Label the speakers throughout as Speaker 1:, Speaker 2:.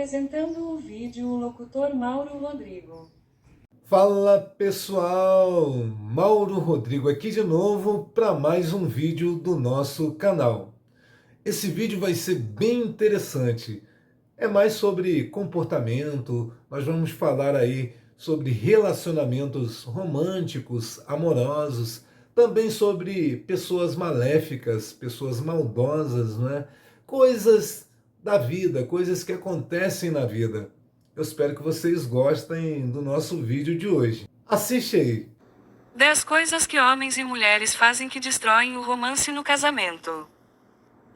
Speaker 1: Apresentando o vídeo o locutor Mauro Rodrigo.
Speaker 2: Fala pessoal, Mauro Rodrigo aqui de novo para mais um vídeo do nosso canal. Esse vídeo vai ser bem interessante, é mais sobre comportamento, nós vamos falar aí sobre relacionamentos românticos, amorosos, também sobre pessoas maléficas, pessoas maldosas, não é? Coisas da vida, coisas que acontecem na vida. Eu espero que vocês gostem do nosso vídeo de hoje. Assiste aí.
Speaker 1: 10 coisas que homens e mulheres fazem que destroem o romance no casamento.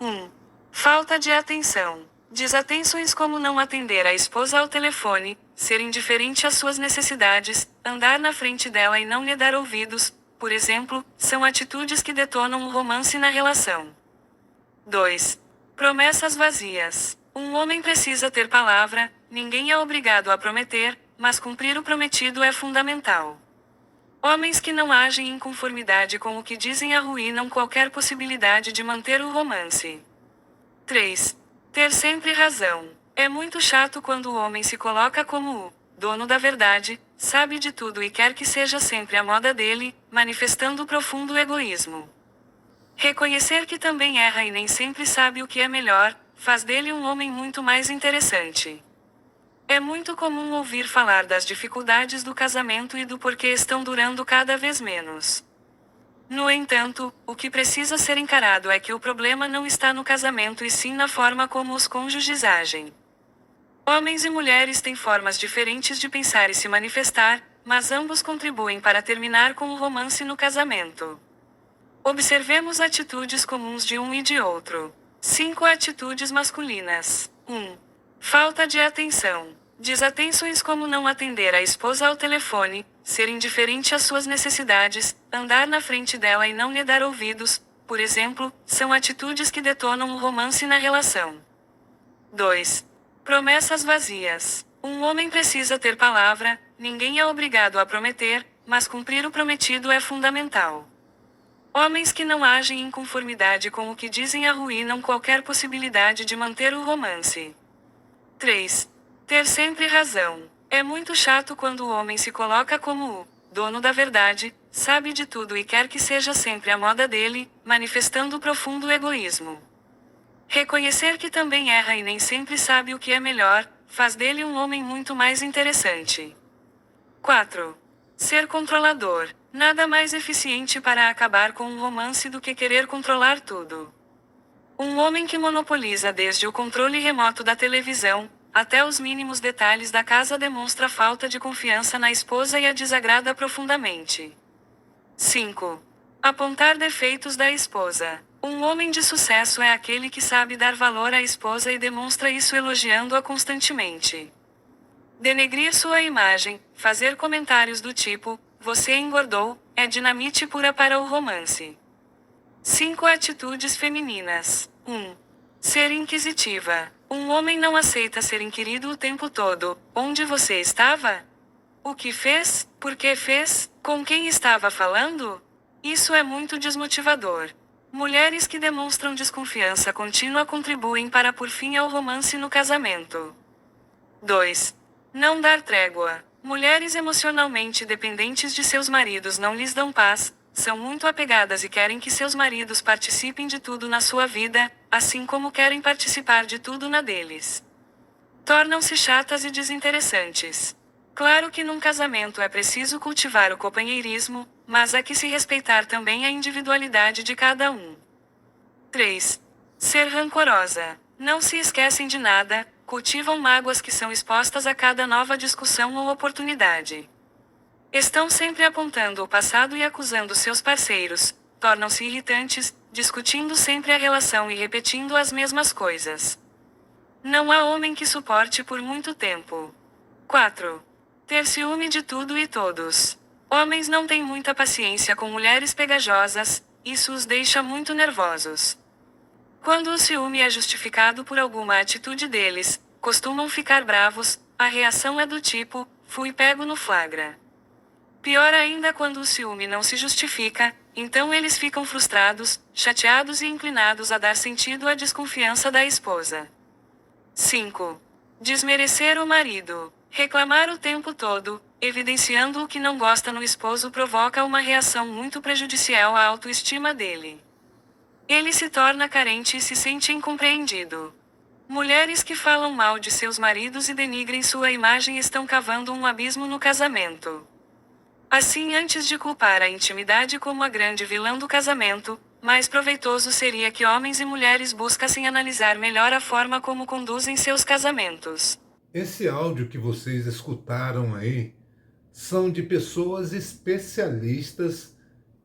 Speaker 1: 1. Falta de atenção. Desatenções como não atender a esposa ao telefone, ser indiferente às suas necessidades, andar na frente dela e não lhe dar ouvidos, por exemplo, são atitudes que detonam o romance na relação. 2. Promessas vazias. Um homem precisa ter palavra, ninguém é obrigado a prometer, mas cumprir o prometido é fundamental. Homens que não agem em conformidade com o que dizem arruinam qualquer possibilidade de manter o romance. 3. Ter sempre razão. É muito chato quando o homem se coloca como o dono da verdade, sabe de tudo e quer que seja sempre a moda dele, manifestando profundo egoísmo. Reconhecer que também erra e nem sempre sabe o que é melhor, faz dele um homem muito mais interessante. É muito comum ouvir falar das dificuldades do casamento e do porquê estão durando cada vez menos. No entanto, o que precisa ser encarado é que o problema não está no casamento e sim na forma como os cônjuges agem. Homens e mulheres têm formas diferentes de pensar e se manifestar, mas ambos contribuem para terminar com o romance no casamento. Observemos atitudes comuns de um e de outro. 5 atitudes masculinas. 1. Falta de atenção. Desatenções como não atender a esposa ao telefone, ser indiferente às suas necessidades, andar na frente dela e não lhe dar ouvidos, por exemplo, são atitudes que detonam o romance na relação. 2. Promessas vazias. Um homem precisa ter palavra, ninguém é obrigado a prometer, mas cumprir o prometido é fundamental. Homens que não agem em conformidade com o que dizem arruinam qualquer possibilidade de manter o romance. 3. Ter sempre razão. É muito chato quando o homem se coloca como o dono da verdade, sabe de tudo e quer que seja sempre a moda dele, manifestando profundo egoísmo. Reconhecer que também erra e nem sempre sabe o que é melhor, faz dele um homem muito mais interessante. 4. Ser controlador. Nada mais eficiente para acabar com um romance do que querer controlar tudo. Um homem que monopoliza desde o controle remoto da televisão, até os mínimos detalhes da casa demonstra falta de confiança na esposa e a desagrada profundamente. 5. Apontar defeitos da esposa. Um homem de sucesso é aquele que sabe dar valor à esposa e demonstra isso elogiando-a constantemente. Denegrir sua imagem, fazer comentários do tipo, você engordou, é dinamite pura para o romance. 5 atitudes femininas. 1. Ser inquisitiva. Um homem não aceita ser inquirido o tempo todo. Onde você estava? O que fez? Por que fez? Com quem estava falando? Isso é muito desmotivador. Mulheres que demonstram desconfiança contínua contribuem para pôr fim ao romance no casamento. 2. Não dar trégua. Mulheres emocionalmente dependentes de seus maridos não lhes dão paz, são muito apegadas e querem que seus maridos participem de tudo na sua vida, assim como querem participar de tudo na deles. Tornam-se chatas e desinteressantes. Claro que num casamento é preciso cultivar o companheirismo, mas há que se respeitar também a individualidade de cada um. 3. Ser rancorosa. Não se esquecem de nada, cultivam mágoas que são expostas a cada nova discussão ou oportunidade. Estão sempre apontando o passado e acusando seus parceiros, tornam-se irritantes, discutindo sempre a relação e repetindo as mesmas coisas. Não há homem que suporte por muito tempo. 4. Ter ciúme de tudo e todos. Homens não têm muita paciência com mulheres pegajosas, isso os deixa muito nervosos. Quando o ciúme é justificado por alguma atitude deles, costumam ficar bravos, a reação é do tipo, fui pego no flagra. Pior ainda quando o ciúme não se justifica, então eles ficam frustrados, chateados e inclinados a dar sentido à desconfiança da esposa. 5. Desmerecer o marido. Reclamar o tempo todo, evidenciando o que não gosta no esposo provoca uma reação muito prejudicial à autoestima dele. Ele se torna carente e se sente incompreendido. Mulheres que falam mal de seus maridos e denigrem sua imagem estão cavando um abismo no casamento. Assim, antes de culpar a intimidade como a grande vilã do casamento, mais proveitoso seria que homens e mulheres buscassem analisar melhor a forma como conduzem seus casamentos.
Speaker 2: Esse áudio que vocês escutaram aí são de pessoas especialistas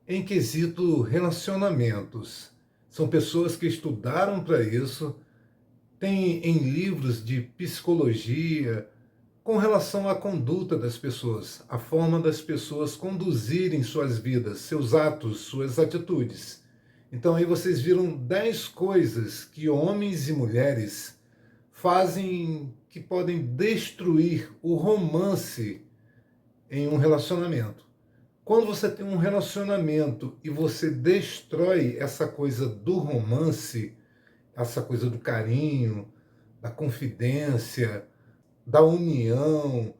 Speaker 2: em quesito relacionamentos. São pessoas que estudaram para isso, têm em livros de psicologia com relação à conduta das pessoas, a forma das pessoas conduzirem suas vidas, seus atos, suas atitudes. Então aí vocês viram 10 coisas que homens e mulheres fazem que podem destruir o romance em um relacionamento. Quando você tem um relacionamento e você destrói essa coisa do romance, essa coisa do carinho, da confidência, da união,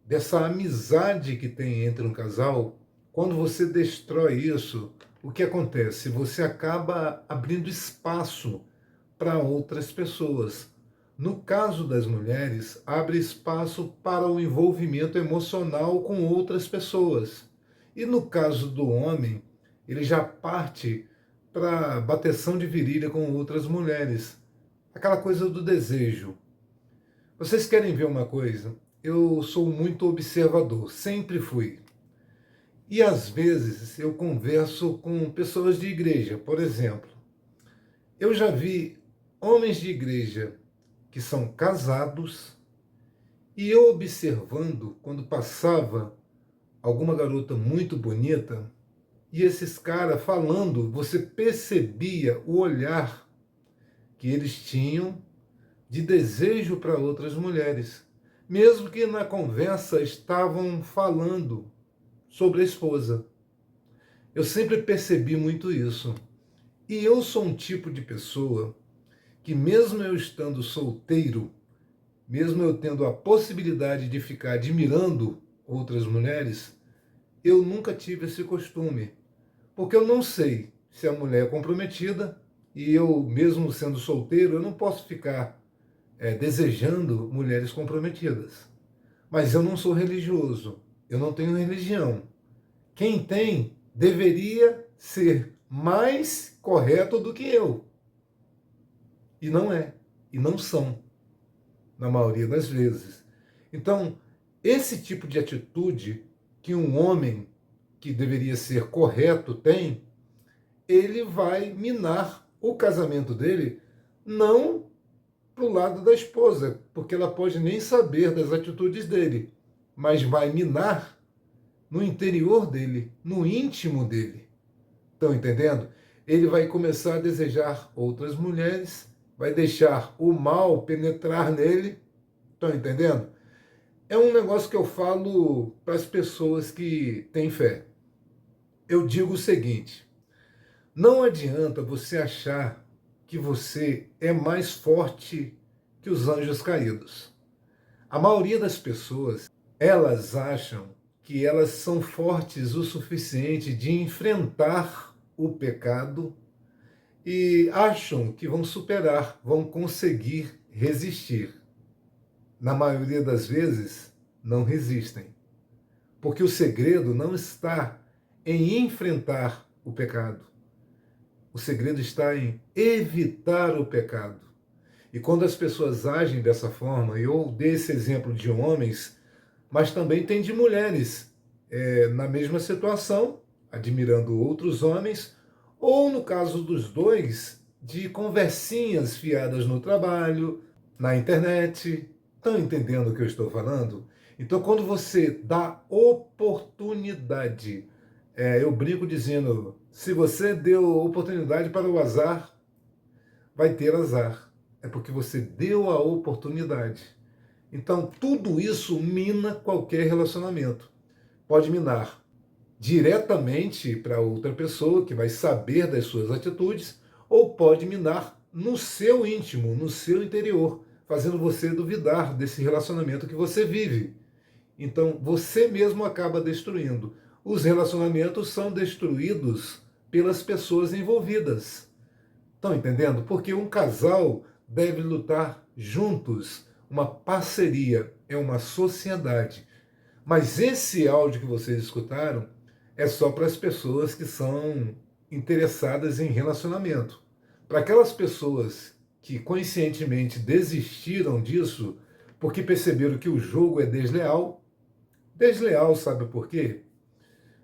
Speaker 2: dessa amizade que tem entre um casal, quando você destrói isso, o que acontece? Você acaba abrindo espaço para outras pessoas. No caso das mulheres, abre espaço para o envolvimento emocional com outras pessoas. E no caso do homem, ele já parte para bateção de virilha com outras mulheres. Aquela coisa do desejo. Vocês querem ver uma coisa? Eu sou muito observador, sempre fui. E às vezes eu converso com pessoas de igreja, por exemplo. Eu já vi homens de igreja que são casados e eu observando quando passava alguma garota muito bonita e esses caras falando, você percebia o olhar que eles tinham de desejo para outras mulheres, mesmo que na conversa estavam falando sobre a esposa. Eu sempre percebi muito isso. E eu sou um tipo de pessoa que, mesmo eu estando solteiro, mesmo eu tendo a possibilidade de ficar admirando outras mulheres, eu nunca tive esse costume. Porque eu não sei se a mulher é comprometida e eu, mesmo sendo solteiro, eu não posso ficar desejando mulheres comprometidas. Mas eu não sou religioso, eu não tenho religião. Quem tem deveria ser mais correto do que eu. E não é, e não são, na maioria das vezes. Então, esse tipo de atitude que um homem que deveria ser correto tem, ele vai minar o casamento dele, não para o lado da esposa, porque ela pode nem saber das atitudes dele, mas vai minar no interior dele, no íntimo dele. Estão entendendo? Ele vai começar a desejar outras mulheres, vai deixar o mal penetrar nele. Estão entendendo? É um negócio que eu falo para as pessoas que têm fé. Eu digo o seguinte: não adianta você achar que você é mais forte que os anjos caídos. A maioria das pessoas, elas acham que elas são fortes o suficiente de enfrentar o pecado e acham que vão superar, vão conseguir resistir. Na maioria das vezes, não resistem. Porque o segredo não está em enfrentar o pecado. O segredo está em evitar o pecado. E quando as pessoas agem dessa forma, e eu dei esse exemplo de homens, mas também tem de mulheres na mesma situação, admirando outros homens, ou no caso dos dois, de conversinhas fiadas no trabalho, na internet. Estão entendendo o que eu estou falando? Então, quando você dá oportunidade, eu brinco dizendo, se você deu oportunidade para o azar, vai ter azar. É porque você deu a oportunidade. Então, tudo isso mina qualquer relacionamento. Pode minar diretamente para outra pessoa, que vai saber das suas atitudes, ou pode minar no seu íntimo, no seu interior, fazendo você duvidar desse relacionamento que você vive. Então, você mesmo acaba destruindo. Os relacionamentos são destruídos pelas pessoas envolvidas. Estão entendendo? Porque um casal deve lutar juntos. Uma parceria é uma sociedade. Mas esse áudio que vocês escutaram é só para as pessoas que são interessadas em relacionamento. Para aquelas pessoas que conscientemente desistiram disso porque perceberam que o jogo é desleal. Desleal, sabe por quê?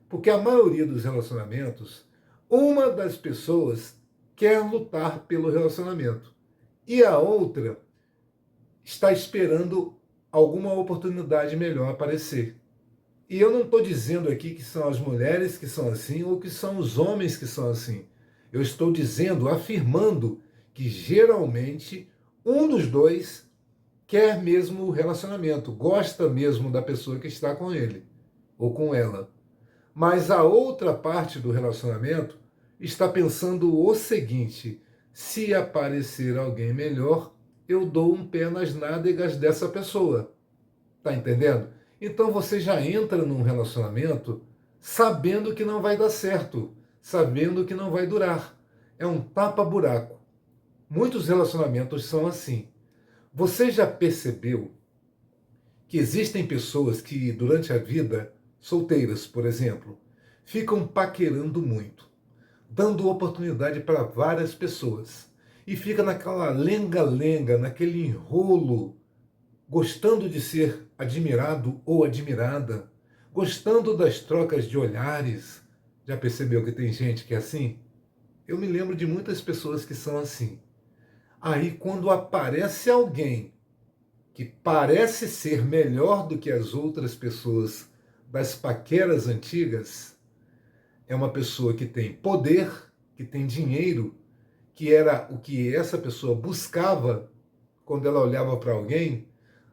Speaker 2: Porque a maioria dos relacionamentos, uma das pessoas quer lutar pelo relacionamento e a outra está esperando alguma oportunidade melhor aparecer. E eu não estou dizendo aqui que são as mulheres que são assim ou que são os homens que são assim. Eu estou dizendo, afirmando que geralmente um dos dois quer mesmo o relacionamento, gosta mesmo da pessoa que está com ele ou com ela. Mas a outra parte do relacionamento está pensando o seguinte: se aparecer alguém melhor, eu dou um pé nas nádegas dessa pessoa. Tá entendendo? Então você já entra num relacionamento sabendo que não vai dar certo, sabendo que não vai durar. É um tapa-buraco. Muitos relacionamentos são assim. Você já percebeu que existem pessoas que, durante a vida, solteiras, por exemplo, ficam paquerando muito, dando oportunidade para várias pessoas, e fica naquela lenga-lenga, naquele enrolo, gostando de ser admirado ou admirada, gostando das trocas de olhares. Já percebeu que tem gente que é assim? Eu me lembro de muitas pessoas que são assim. Aí, quando aparece alguém que parece ser melhor do que as outras pessoas das paqueras antigas, é uma pessoa que tem poder, que tem dinheiro, que era o que essa pessoa buscava quando ela olhava para alguém.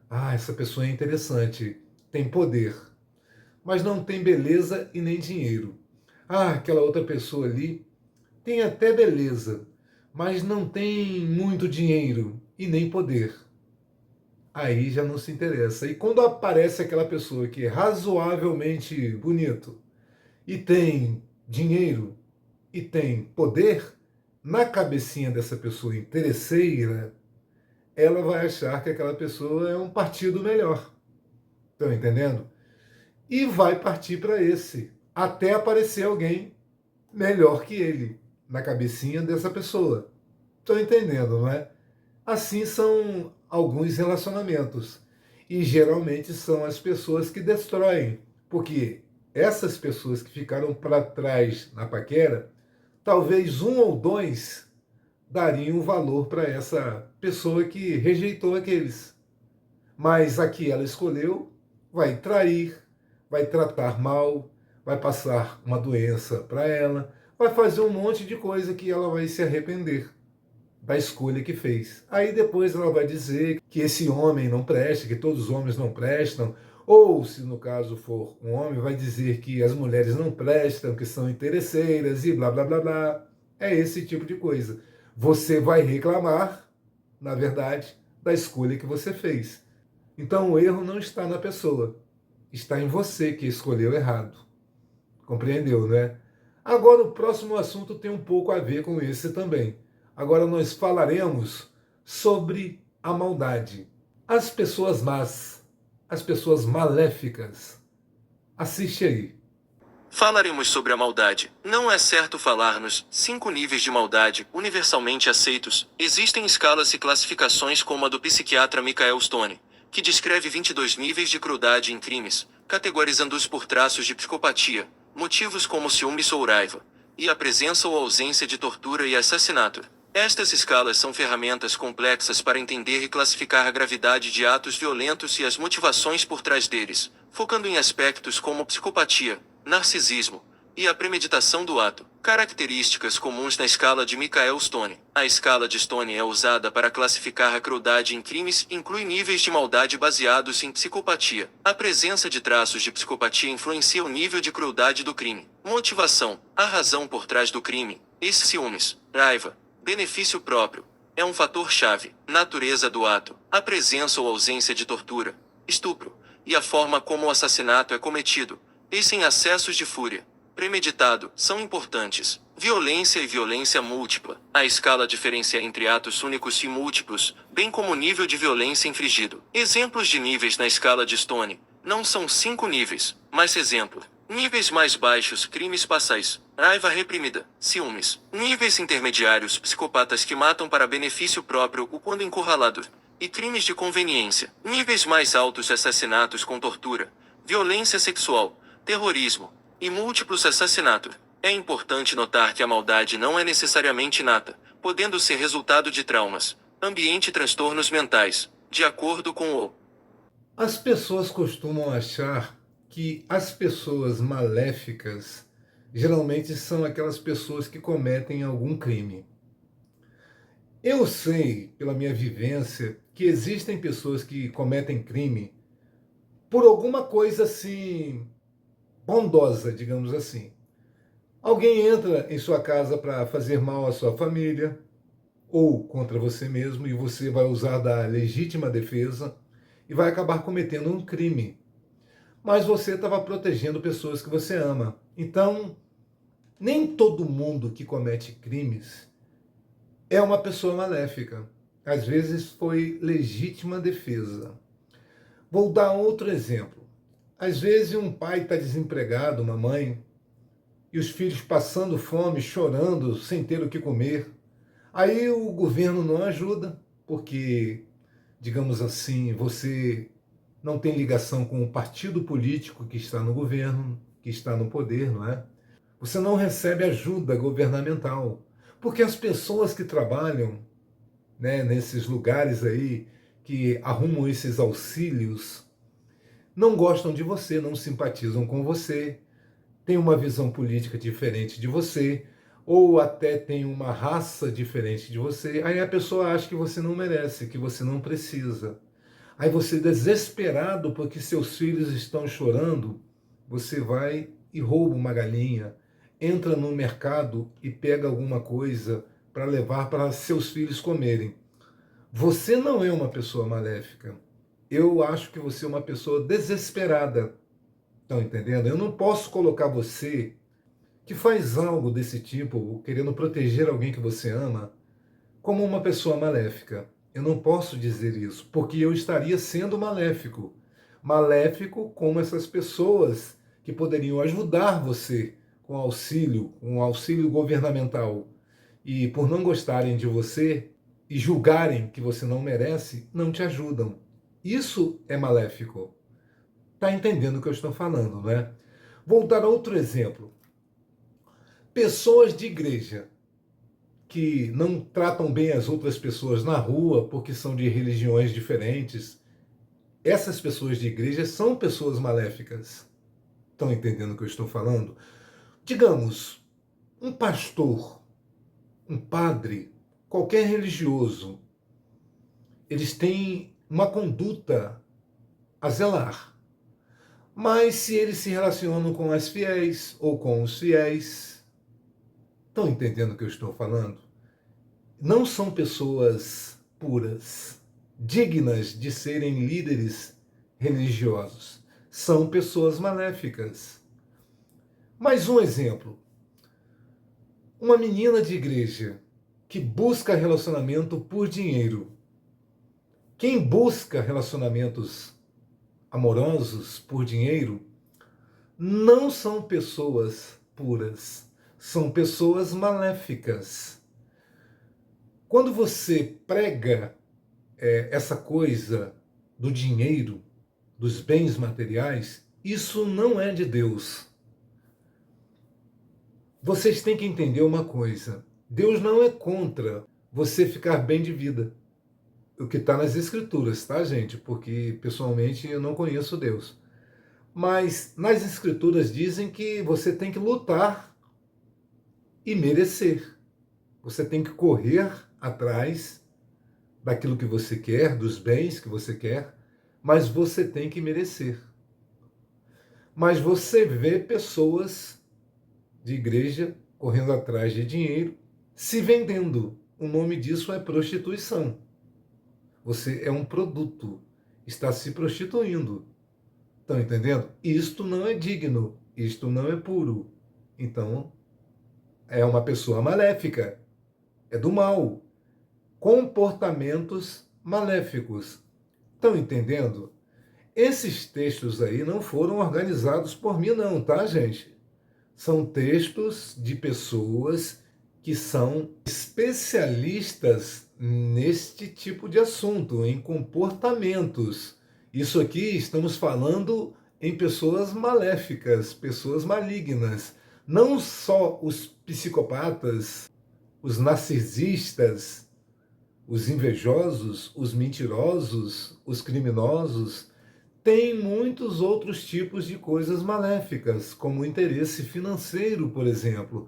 Speaker 2: Ah, essa pessoa é interessante, tem poder, mas não tem beleza e nem dinheiro. Ah, aquela outra pessoa ali tem até beleza, mas não tem muito dinheiro e nem poder. Aí já não se interessa. E quando aparece aquela pessoa que é razoavelmente bonito e tem dinheiro e tem poder, na cabecinha dessa pessoa interesseira, ela vai achar que aquela pessoa é um partido melhor. Estão entendendo? E vai partir para esse, até aparecer alguém melhor que ele, na cabecinha dessa pessoa. Estão entendendo, não é? Assim são alguns relacionamentos. E geralmente são as pessoas que destroem, porque essas pessoas que ficaram para trás na paquera, talvez um ou dois dariam valor para essa pessoa que rejeitou aqueles. Mas a que ela escolheu vai trair, vai tratar mal, vai passar uma doença para ela, vai fazer um monte de coisa que ela vai se arrepender da escolha que fez. Aí depois ela vai dizer que esse homem não presta, que todos os homens não prestam, ou se no caso for um homem, vai dizer que as mulheres não prestam, que são interesseiras e blá blá blá blá. É esse tipo de coisa. Você vai reclamar, na verdade, da escolha que você fez. Então o erro não está na pessoa, está em você que escolheu errado. Compreendeu, né? Agora o próximo assunto tem um pouco a ver com esse também. Agora nós falaremos sobre a maldade. As pessoas más, as pessoas maléficas. Assiste aí.
Speaker 3: Falaremos sobre a maldade. Não é certo falar nos 5 níveis de maldade, universalmente aceitos. Existem escalas e classificações como a do psiquiatra Michael Stone, que descreve 22 níveis de crueldade em crimes, categorizando-os por traços de psicopatia, motivos como ciúmes ou raiva, e a presença ou ausência de tortura e assassinato. Estas escalas são ferramentas complexas para entender e classificar a gravidade de atos violentos e as motivações por trás deles, focando em aspectos como psicopatia, narcisismo e a premeditação do ato. Características comuns na escala de Michael Stone. A escala de Stone é usada para classificar a crueldade em crimes e inclui níveis de maldade baseados em psicopatia. A presença de traços de psicopatia influencia o nível de crueldade do crime. Motivação. A razão por trás do crime. Ciúmes, raiva, benefício próprio, é um fator-chave: natureza do ato, a presença ou ausência de tortura, estupro, e a forma como o assassinato é cometido, e sem acessos de fúria, premeditado, são importantes. Violência e violência múltipla. A escala diferencia entre atos únicos e múltiplos, bem como o nível de violência infligido. Exemplos de níveis na escala de Stone. Não são 5 níveis, mas exemplo. Níveis mais baixos, crimes passais, raiva reprimida, ciúmes. Níveis intermediários, psicopatas que matam para benefício próprio ou quando encurralado. E crimes de conveniência. Níveis mais altos, assassinatos com tortura, violência sexual, terrorismo e múltiplos assassinatos. É importante notar que a maldade não é necessariamente inata, podendo ser resultado de traumas, ambiente e transtornos mentais, de acordo com o.
Speaker 2: As pessoas costumam achar que as pessoas maléficas geralmente são aquelas pessoas que cometem algum crime. Eu sei, pela minha vivência, que existem pessoas que cometem crime por alguma coisa assim bondosa, digamos assim. Alguém entra em sua casa para fazer mal à sua família ou contra você mesmo e você vai usar da legítima defesa e vai acabar cometendo um crime. Mas você estava protegendo pessoas que você ama. Então, nem todo mundo que comete crimes é uma pessoa maléfica. Às vezes foi legítima defesa. Vou dar outro exemplo. Às vezes um pai está desempregado, uma mãe, e os filhos passando fome, chorando, sem ter o que comer. Aí o governo não ajuda, porque, digamos assim, você não tem ligação com o partido político que está no governo, que está no poder, não é? Você não recebe ajuda governamental, porque as pessoas que trabalham, né, nesses lugares aí, que arrumam esses auxílios, não gostam de você, não simpatizam com você, têm uma visão política diferente de você, ou até tem uma raça diferente de você, aí a pessoa acha que você não merece, que você não precisa. Aí você, desesperado porque seus filhos estão chorando, você vai e rouba uma galinha, entra no mercado e pega alguma coisa para levar para seus filhos comerem. Você não é uma pessoa maléfica. Eu acho que você é uma pessoa desesperada. Estão entendendo? Eu não posso colocar você que faz algo desse tipo, querendo proteger alguém que você ama, como uma pessoa maléfica. Eu não posso dizer isso, porque eu estaria sendo maléfico. Maléfico como essas pessoas que poderiam ajudar você com auxílio governamental. E por não gostarem de você e julgarem que você não merece, não te ajudam. Isso é maléfico. Está entendendo o que eu estou falando, não é? Vou dar outro exemplo. Pessoas de igreja que não tratam bem as outras pessoas na rua porque são de religiões diferentes. Essas pessoas de igreja são pessoas maléficas. Estão entendendo o que eu estou falando? Digamos, um pastor, um padre, qualquer religioso, eles têm uma conduta a zelar. Mas se eles se relacionam com as fiéis ou com os fiéis, estão entendendo o que eu estou falando? Não são pessoas puras, dignas de serem líderes religiosos. São pessoas maléficas. Mais um exemplo. Uma menina de igreja que busca relacionamento por dinheiro. Quem busca relacionamentos amorosos por dinheiro não são pessoas puras, são pessoas maléficas. Quando você prega essa coisa do dinheiro, dos bens materiais, isso não é de Deus. Vocês têm que entender uma coisa. Deus não é contra você ficar bem de vida. O que está nas Escrituras, tá, gente? Porque, pessoalmente, eu não conheço Deus. Mas nas Escrituras dizem que você tem que lutar e merecer. Você tem que correr atrás daquilo que você quer, dos bens que você quer, mas você tem que merecer. Mas você vê pessoas de igreja correndo atrás de dinheiro, se vendendo. o nome disso é prostituição. Você é um produto, está se prostituindo. Estão entendendo? Isto não é digno, isto não é puro. Então, é uma pessoa maléfica, é do mal. Comportamentos maléficos. Estão entendendo? Esses textos aí não foram organizados por mim, não, tá, gente? São textos de pessoas que são especialistas neste tipo de assunto, em comportamentos. Isso aqui estamos falando em pessoas maléficas, pessoas malignas. Não só os psicopatas, os narcisistas, os invejosos, os mentirosos, os criminosos. Tem muitos outros tipos de coisas maléficas, como o interesse financeiro, por exemplo.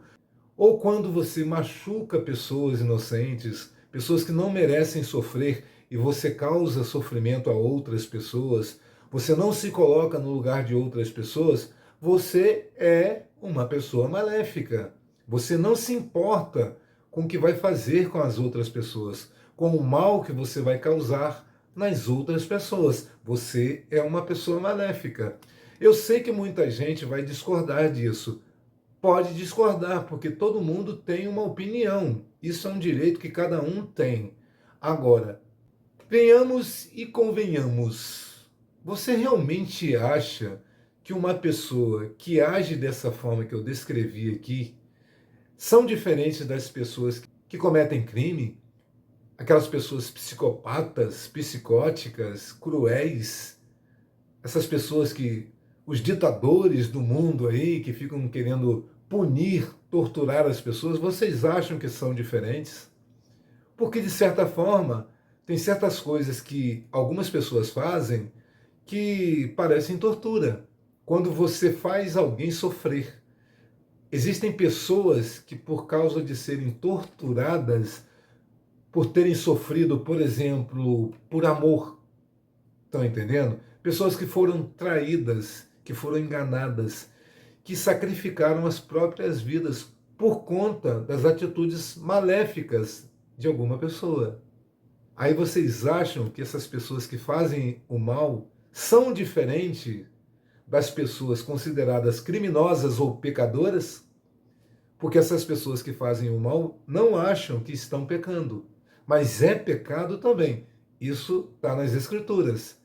Speaker 2: Ou quando você machuca pessoas inocentes, pessoas que não merecem sofrer e você causa sofrimento a outras pessoas, você não se coloca no lugar de outras pessoas, você é uma pessoa maléfica. Você não se importa com o que vai fazer com as outras pessoas, com o mal que você vai causar nas outras pessoas. Você é uma pessoa maléfica. Eu sei que muita gente vai discordar disso. Pode discordar, porque todo mundo tem uma opinião. Isso é um direito que cada um tem. Agora, venhamos e convenhamos. Você realmente acha que uma pessoa que age dessa forma que eu descrevi aqui são diferentes das pessoas que cometem crime? Aquelas pessoas psicopatas, psicóticas, cruéis, essas pessoas que, os ditadores do mundo aí, que ficam querendo punir, torturar as pessoas, vocês acham que são diferentes? Porque, de certa forma, tem certas coisas que algumas pessoas fazem que parecem tortura. Quando você faz alguém sofrer. Existem pessoas que, por causa de serem torturadas, por terem sofrido, por exemplo, por amor. Estão entendendo? Pessoas que foram traídas, que foram enganadas, que sacrificaram as próprias vidas por conta das atitudes maléficas de alguma pessoa. Aí vocês acham que essas pessoas que fazem o mal são diferentes das pessoas consideradas criminosas ou pecadoras? Porque essas pessoas que fazem o mal não acham que estão pecando, mas é pecado também. Isso está nas Escrituras.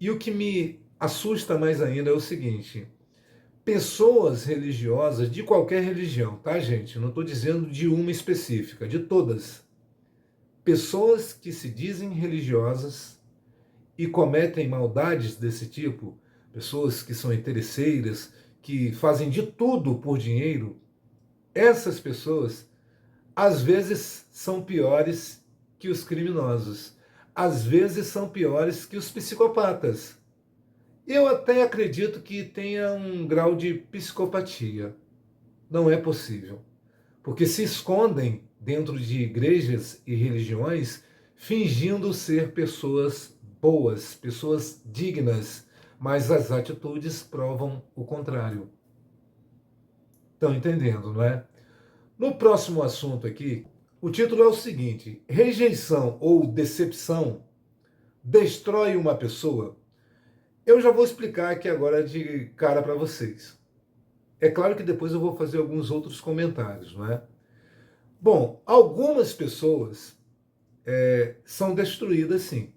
Speaker 2: E o que me assusta mais ainda é o seguinte: pessoas religiosas, de qualquer religião, tá, gente? Não estou dizendo de uma específica, de todas. Pessoas que se dizem religiosas e cometem maldades desse tipo, pessoas que são interesseiras, que fazem de tudo por dinheiro, essas pessoas às vezes são piores que os criminosos, às vezes são piores que os psicopatas. Eu até acredito que tenha um grau de psicopatia. Não é possível. Porque se escondem dentro de igrejas e religiões fingindo ser pessoas boas, pessoas dignas, mas as atitudes provam o contrário. Estão entendendo, não é? No próximo assunto aqui, o título é o seguinte: rejeição ou decepção destrói uma pessoa? Eu já vou explicar aqui agora de cara para vocês. É claro que depois eu vou fazer alguns outros comentários, não é? Bom, algumas pessoas são destruídas sim.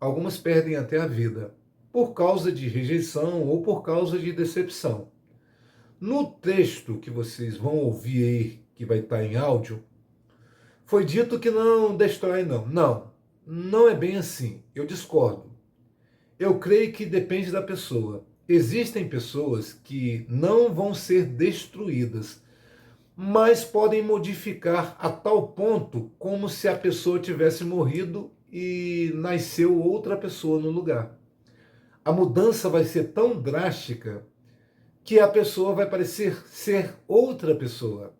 Speaker 2: Algumas perdem até a vida por causa de rejeição ou por causa de decepção. No texto que vocês vão ouvir aí, que vai estar em áudio, foi dito que não destrói não. Não, não é bem assim. Eu discordo. Eu creio que depende da pessoa. Existem pessoas que não vão ser destruídas, mas podem modificar a tal ponto como se a pessoa tivesse morrido e nasceu outra pessoa no lugar. A mudança vai ser tão drástica que a pessoa vai parecer ser outra pessoa.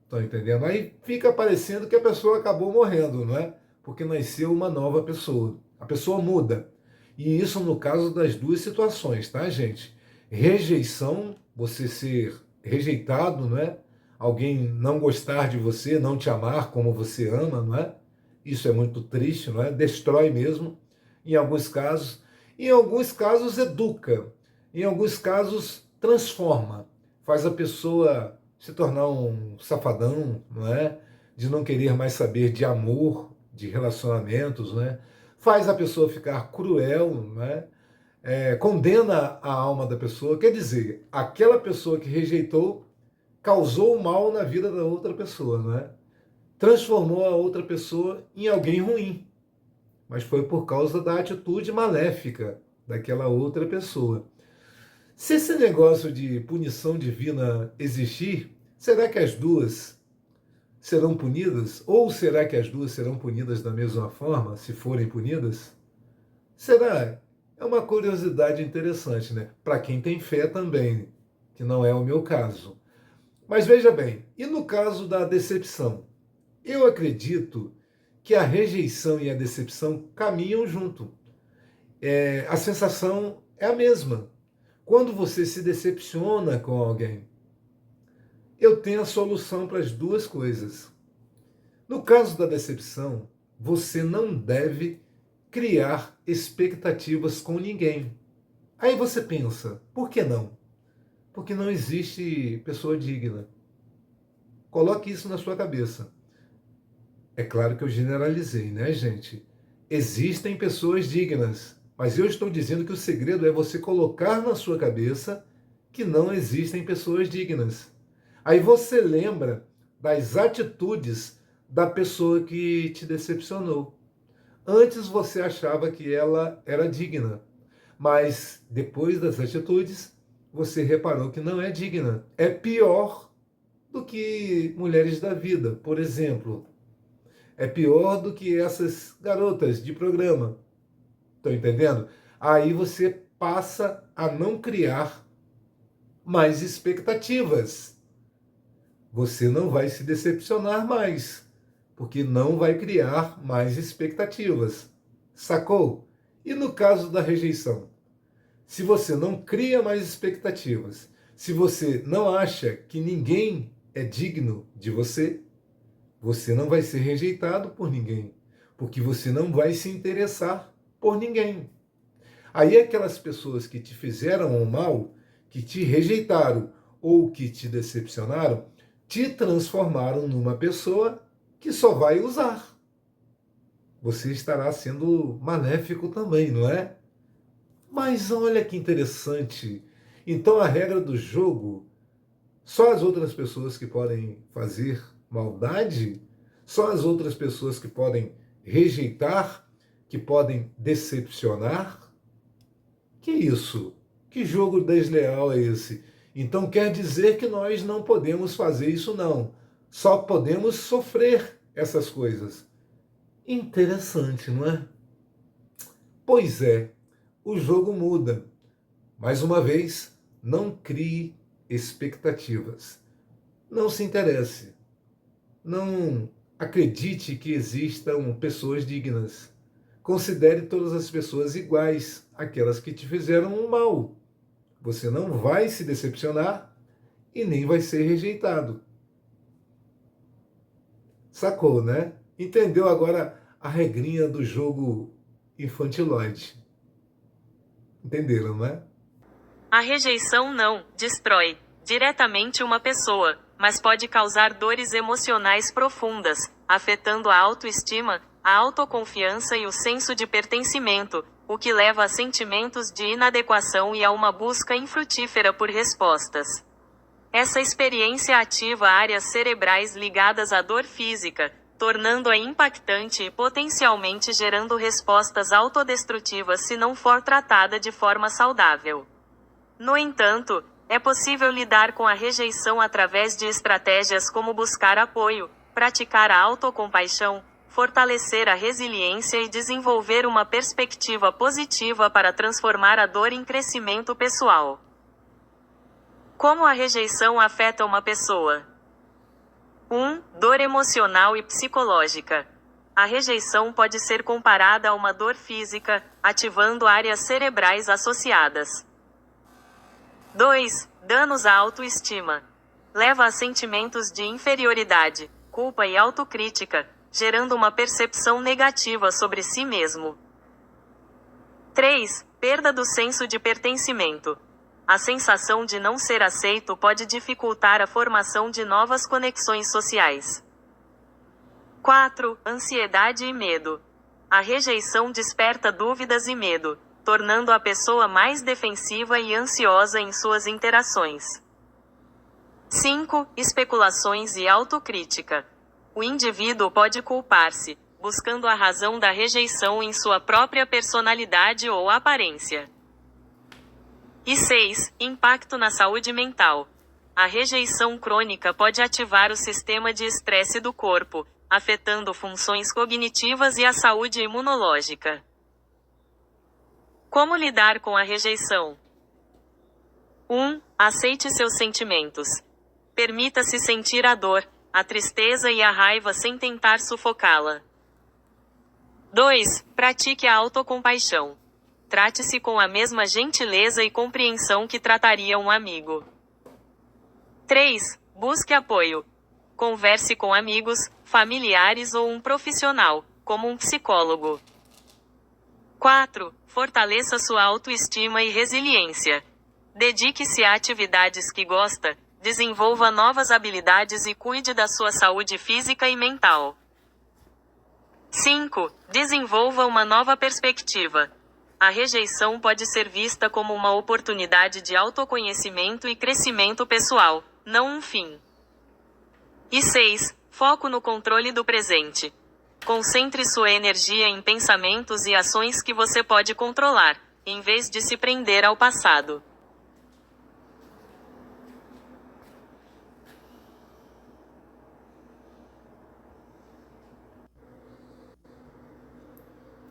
Speaker 2: Estão entendendo? Aí fica parecendo que a pessoa acabou morrendo, não é? Porque nasceu uma nova pessoa. A pessoa muda. E isso no caso das duas situações, tá, gente? Rejeição, você ser rejeitado, não é? alguém não gostar de você, não te amar como você ama, não é? Isso é muito triste, não é? Destrói mesmo, em alguns casos. Em alguns casos educa, em alguns casos transforma, faz a pessoa se tornar um safadão, não é? De não querer mais saber de amor, de relacionamentos, né? Faz a pessoa ficar cruel, né? Condena a alma da pessoa. Quer dizer, aquela pessoa que rejeitou causou mal na vida da outra pessoa, né? Transformou a outra pessoa em alguém ruim, mas foi por causa da atitude maléfica daquela outra pessoa. Se esse negócio de punição divina existir, será que as duas serão punidas? Ou será que as duas serão punidas da mesma forma, se forem punidas? Será? É uma curiosidade interessante, né? Para quem tem fé também, que não é o meu caso. Mas veja bem, e no caso da decepção? Eu acredito que a rejeição e a decepção caminham junto. A sensação é a mesma. Quando você se decepciona com alguém, eu tenho a solução para as duas coisas. No caso da decepção, você não deve criar expectativas com ninguém. Aí você pensa, por que não? Porque não existe pessoa digna. Coloque isso na sua cabeça. É claro que eu generalizei, né, gente? Existem pessoas dignas, mas eu estou dizendo que o segredo é você colocar na sua cabeça que não existem pessoas dignas. Aí você lembra das atitudes da pessoa que te decepcionou. Antes você achava que ela era digna, mas depois das atitudes você reparou que não é digna. É pior do que mulheres da vida, por exemplo. É pior do que essas garotas de programa. Estão entendendo? Aí você passa a não criar mais expectativas. Você não vai se decepcionar mais, porque não vai criar mais expectativas. Sacou? E no caso da rejeição? Se você não cria mais expectativas, se você não acha que ninguém é digno de você, você não vai ser rejeitado por ninguém, porque você não vai se interessar por ninguém. Aí aquelas pessoas que te fizeram o mal, que te rejeitaram ou que te decepcionaram, te transformaram numa pessoa que só vai usar. Você estará sendo maléfico também, não é? Mas olha que interessante. Então a regra do jogo, só as outras pessoas que podem fazer maldade, só as outras pessoas que podem rejeitar, que podem decepcionar. Que isso? Que jogo desleal é esse? Então quer dizer que nós não podemos fazer isso, não. Só podemos sofrer essas coisas. Interessante, não é? Pois é, o jogo muda. Mais uma vez, não crie expectativas. Não se interesse. Não acredite que existam pessoas dignas. Considere todas as pessoas iguais, aquelas que te fizeram um mal. Você não vai se decepcionar e nem vai ser rejeitado. Sacou, né? Entendeu agora a regrinha do jogo infantiloide? Entenderam, né?
Speaker 1: A rejeição não destrói diretamente uma pessoa, mas pode causar dores emocionais profundas, afetando a autoestima, a autoconfiança e o senso de pertencimento, o que leva a sentimentos de inadequação e a uma busca infrutífera por respostas. Essa experiência ativa áreas cerebrais ligadas à dor física, tornando-a impactante e potencialmente gerando respostas autodestrutivas se não for tratada de forma saudável. No entanto, é possível lidar com a rejeição através de estratégias como buscar apoio, praticar a autocompaixão, fortalecer a resiliência e desenvolver uma perspectiva positiva para transformar a dor em crescimento pessoal. Como a rejeição afeta uma pessoa? 1. Dor emocional e psicológica. A rejeição pode ser comparada a uma dor física, ativando áreas cerebrais associadas. 2. Danos à autoestima. leva a sentimentos de inferioridade, culpa e autocrítica, gerando uma percepção negativa sobre si mesmo. 3. Perda do senso de pertencimento. A sensação de não ser aceito pode dificultar a formação de novas conexões sociais. 4. Ansiedade e medo. A rejeição desperta dúvidas e medo, tornando a pessoa mais defensiva e ansiosa em suas interações. 5. Especulações e autocrítica. O indivíduo pode culpar-se, buscando a razão da rejeição em sua própria personalidade ou aparência. E 6. Impacto na saúde mental. A rejeição crônica pode ativar o sistema de estresse do corpo, afetando funções cognitivas e a saúde imunológica. Como lidar com a rejeição? 1. Aceite seus sentimentos. Permita-se sentir a dor, a tristeza e a raiva sem tentar sufocá-la. 2. Pratique a autocompaixão. Trate-se com a mesma gentileza e compreensão que trataria um amigo. 3. Busque apoio. Converse com amigos, familiares ou um profissional, como um psicólogo. 4. Fortaleça sua autoestima e resiliência. Dedique-se a atividades que gosta, desenvolva novas habilidades e cuide da sua saúde física e mental. 5. Desenvolva uma nova perspectiva. A rejeição pode ser vista como uma oportunidade de autoconhecimento e crescimento pessoal, não um fim. E 6. Foco no controle do presente. Concentre sua energia em pensamentos e ações que você pode controlar, em vez de se prender ao passado.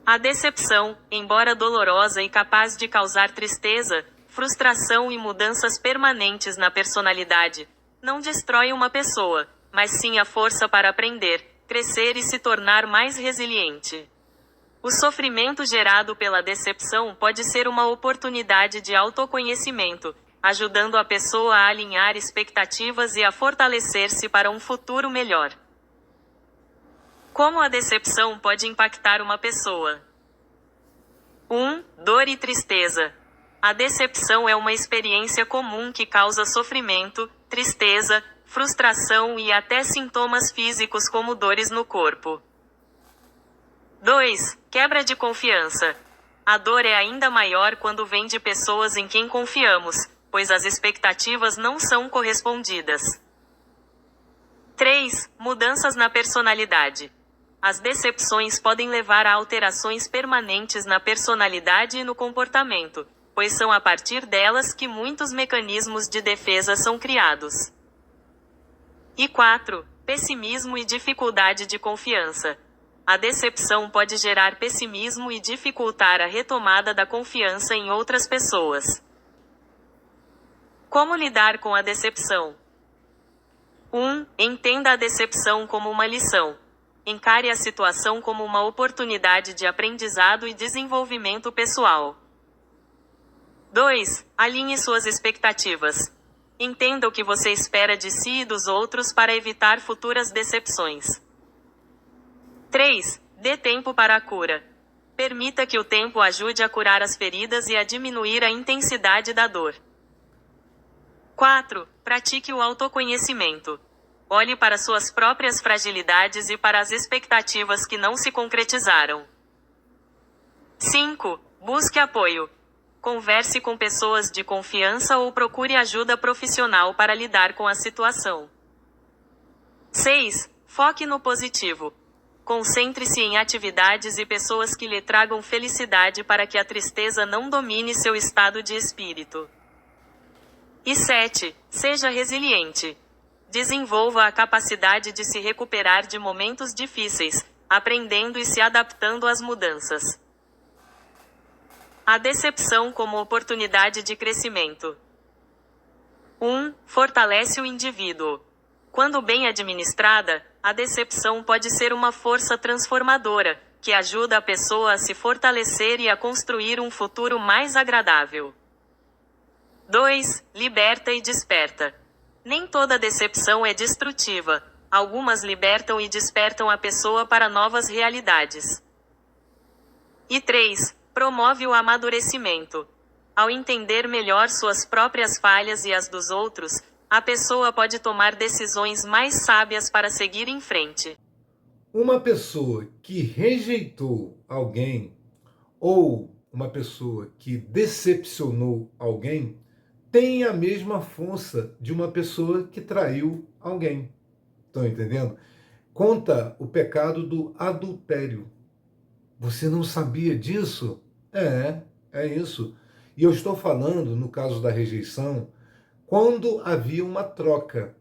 Speaker 1: A decepção, embora dolorosa e capaz de causar tristeza, frustração e mudanças permanentes na personalidade, não destrói uma pessoa, mas sim a força para aprender, crescer e se tornar mais resiliente. O sofrimento gerado pela decepção pode ser uma oportunidade de autoconhecimento, ajudando a pessoa a alinhar expectativas e a fortalecer-se para um futuro melhor. Como a decepção pode impactar uma pessoa? 1. Dor e tristeza. A decepção é uma experiência comum que causa sofrimento, tristeza, frustração e até sintomas físicos como dores no corpo. 2. Quebra de confiança. A dor é ainda maior quando vem de pessoas em quem confiamos, pois as expectativas não são correspondidas. 3. Mudanças na personalidade. As decepções podem levar a alterações permanentes na personalidade e no comportamento, pois são a partir delas que muitos mecanismos de defesa são criados. E 4. Pessimismo e dificuldade de confiança. A decepção pode gerar pessimismo e dificultar a retomada da confiança em outras pessoas. Como lidar com a decepção? 1. Entenda a decepção como uma lição. Encare a situação como uma oportunidade de aprendizado e desenvolvimento pessoal. 2. Alinhe suas expectativas. Entenda o que você espera de si e dos outros para evitar futuras decepções. 3. Dê tempo para a cura. Permita que o tempo ajude a curar as feridas e a diminuir a intensidade da dor. 4. Pratique o autoconhecimento. Olhe para suas próprias fragilidades e para as expectativas que não se concretizaram. 5. Busque apoio. Converse com pessoas de confiança ou procure ajuda profissional para lidar com a situação. 6. Foque no positivo. Concentre-se em atividades e pessoas que lhe tragam felicidade para que a tristeza não domine seu estado de espírito. E 7. Seja resiliente. Desenvolva a capacidade de se recuperar de momentos difíceis, aprendendo e se adaptando às mudanças. A decepção como oportunidade de crescimento. 1. Fortalece o indivíduo. Quando bem administrada, a decepção pode ser uma força transformadora, que ajuda a pessoa a se fortalecer e a construir um futuro mais agradável. 2. Liberta e desperta. Nem toda decepção é destrutiva. Algumas libertam e despertam a pessoa para novas realidades. E 3. Promove o amadurecimento. Ao entender melhor suas próprias falhas e as dos outros, a pessoa pode tomar decisões mais sábias para seguir em frente.
Speaker 2: Uma pessoa que rejeitou alguém ou uma pessoa que decepcionou alguém tem a mesma força de uma pessoa que traiu alguém. Estão entendendo? Conta o pecado do adultério. Você não sabia disso? É isso. E eu estou falando, no caso da rejeição, quando havia uma troca.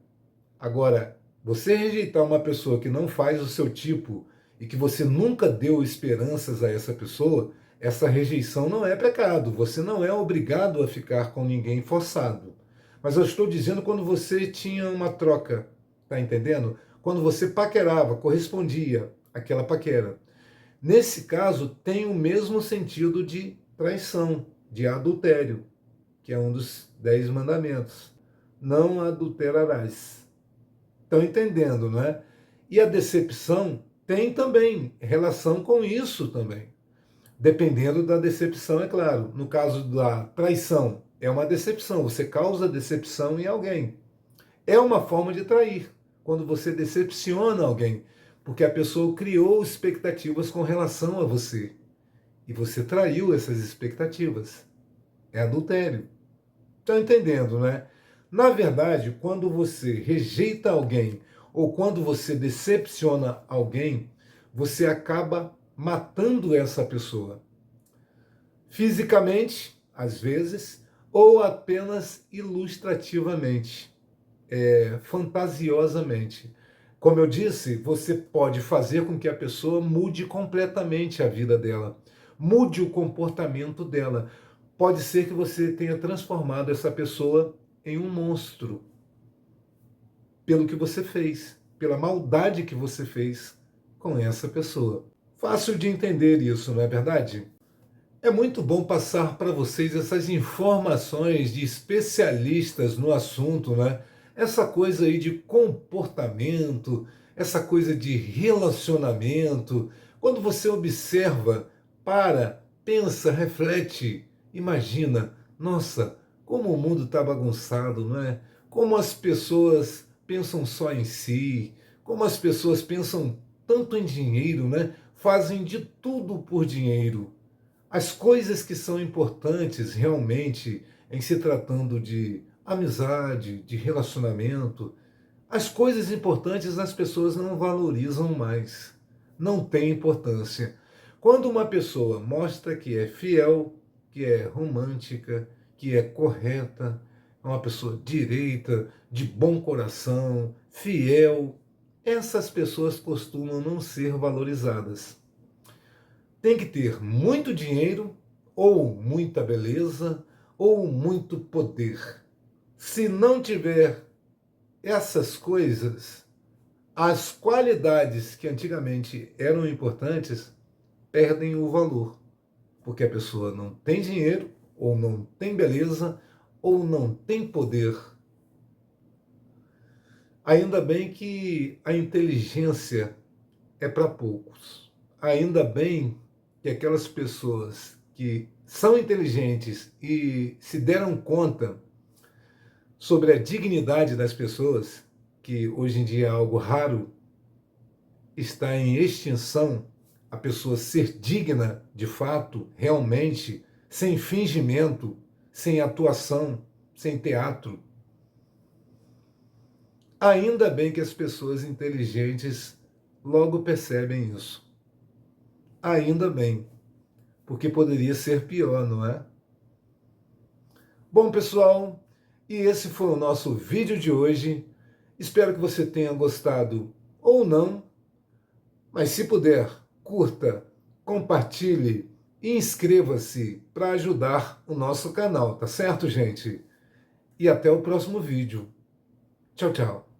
Speaker 2: Agora, você rejeitar uma pessoa que não faz o seu tipo e que você nunca deu esperanças a essa pessoa, essa rejeição não é pecado. Você não é obrigado a ficar com ninguém forçado. Mas eu estou dizendo quando você tinha uma troca, tá entendendo? Quando você paquerava, correspondia àquela paquera. Nesse caso, tem o mesmo sentido de traição, de adultério, que é um dos 10 mandamentos. Não adulterarás. Estão entendendo, não é? E a decepção tem também relação com isso também. Dependendo da decepção, é claro. No caso da traição, é uma decepção. Você causa decepção em alguém. É uma forma de trair, quando você decepciona alguém, porque a pessoa criou expectativas com relação a você. E você traiu essas expectativas. É adultério. Estão entendendo, né? Na verdade, quando você rejeita alguém ou quando você decepciona alguém, você acaba matando essa pessoa. Fisicamente, às vezes, ou apenas ilustrativamente, fantasiosamente. Como eu disse, você pode fazer com que a pessoa mude completamente a vida dela, mude o comportamento dela. Pode ser que você tenha transformado essa pessoa em um monstro, pelo que você fez, pela maldade que você fez com essa pessoa. Fácil de entender isso, não é verdade? É muito bom passar para vocês essas informações de especialistas no assunto, né? Essa coisa aí de comportamento, essa coisa de relacionamento. Quando você observa, para, pensa, reflete, imagina, nossa, como o mundo está bagunçado, não é? Como as pessoas pensam só em si, como as pessoas pensam tanto em dinheiro, né? Fazem de tudo por dinheiro. As coisas que são importantes realmente em se tratando de amizade, de relacionamento, as coisas importantes as pessoas não valorizam mais, não tem importância. Quando uma pessoa mostra que é fiel, que é romântica, que é correta, é uma pessoa direita, de bom coração, fiel, essas pessoas costumam não ser valorizadas. Tem que ter muito dinheiro, ou muita beleza, ou muito poder. Se não tiver essas coisas, as qualidades que antigamente eram importantes perdem o valor, porque a pessoa não tem dinheiro, ou não tem beleza, ou não tem poder. Ainda bem que a inteligência é para poucos. Ainda bem que aquelas pessoas que são inteligentes e se deram conta sobre a dignidade das pessoas, que hoje em dia é algo raro, está em extinção, a pessoa ser digna de fato, realmente, sem fingimento, sem atuação, sem teatro. Ainda bem que as pessoas inteligentes logo percebem isso. Ainda bem, porque poderia ser pior, não é? Bom, pessoal, e esse foi o nosso vídeo de hoje. Espero que você tenha gostado ou não, mas se puder, curta, compartilhe e inscreva-se para ajudar o nosso canal, tá certo, gente? E até o próximo vídeo. Tchau, tchau.